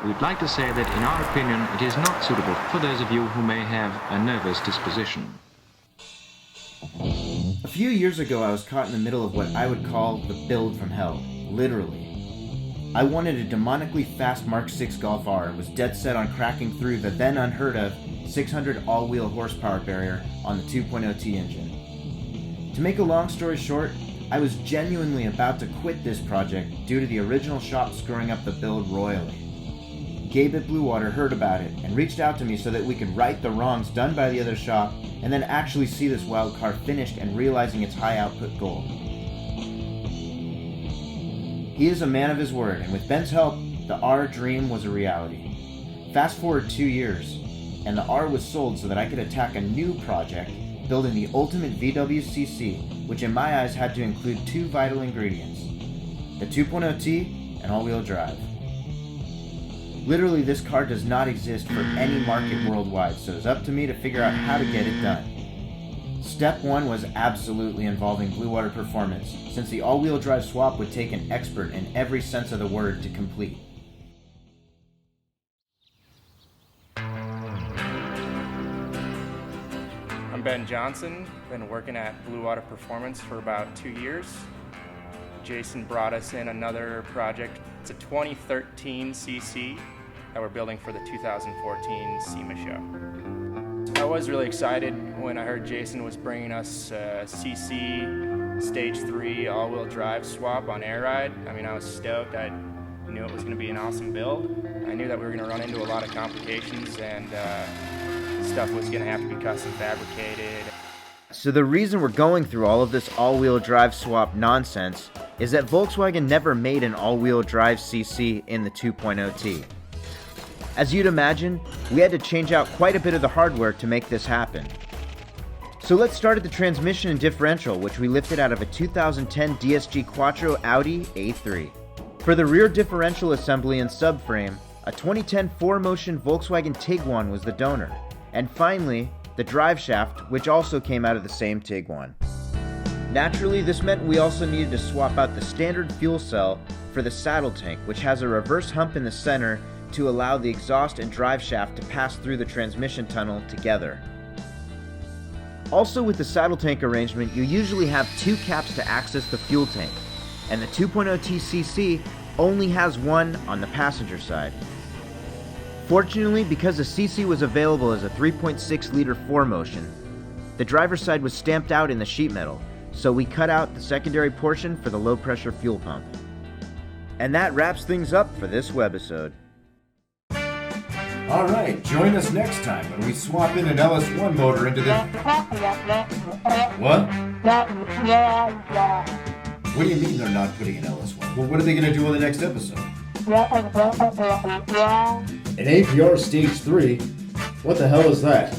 we'd like to say that in our opinion it is not suitable for those of you who may have a nervous disposition. A few years ago I was caught in the middle of what I would call the build from hell, literally. I wanted a demonically fast Mark 6 Golf R and was dead set on cracking through the then unheard of 600 all-wheel horsepower barrier on the 2.0T engine. To make a long story short, I was genuinely about to quit this project due to the original shop screwing up the build royally. Gabe at Bluewater heard about it and reached out to me so that we could right the wrongs done by the other shop and then actually see this wild car finished and realizing its high output goal. He is a man of his word, and with Ben's help, the R dream was a reality. Fast forward 2 years, and the R was sold so that I could attack a new project, building the ultimate VW CC, which in my eyes had to include two vital ingredients: the 2.0T and all-wheel drive. Literally, this car does not exist for any market worldwide, so it's up to me to figure out how to get it done. Step 1 was absolutely involving Bluewater Performance, since the all-wheel drive swap would take an expert in every sense of the word to complete. I'm Ben Johnson, been working at Bluewater Performance for about 2 years. Jason brought us in another project. It's a 2013 CC that we're building for the 2014 SEMA show. I was really excited when I heard Jason was bringing us a CC Stage 3 all-wheel drive swap on air ride. I mean, I was stoked. I knew it was going to be an awesome build. I knew that we were going to run into a lot of complications and stuff was going to have to be custom fabricated. So the reason we're going through all of this all-wheel drive swap nonsense is that Volkswagen never made an all-wheel drive CC in the 2.0T. As you'd imagine, we had to change out quite a bit of the hardware to make this happen. So let's start at the transmission and differential, which we lifted out of a 2010 DSG Quattro Audi A3. For the rear differential assembly and subframe, a 2010 4Motion Volkswagen Tiguan was the donor. And finally, the drive shaft, which also came out of the same Tiguan. Naturally, this meant we also needed to swap out the standard fuel cell for the saddle tank, which has a reverse hump in the center to allow the exhaust and drive shaft to pass through the transmission tunnel together. Also, with the saddle tank arrangement, you usually have two caps to access the fuel tank, and the 2.0T CC only has one on the passenger side. Fortunately, because the CC was available as a 3.6-liter 4Motion, the driver's side was stamped out in the sheet metal, so we cut out the secondary portion for the low-pressure fuel pump. And that wraps things up for this webisode. Alright, join us next time when we swap in an LS1 motor into the... What? What do you mean they're not putting an LS1? Well, what are they going to do on the next episode? An APR Stage 3? What the hell is that?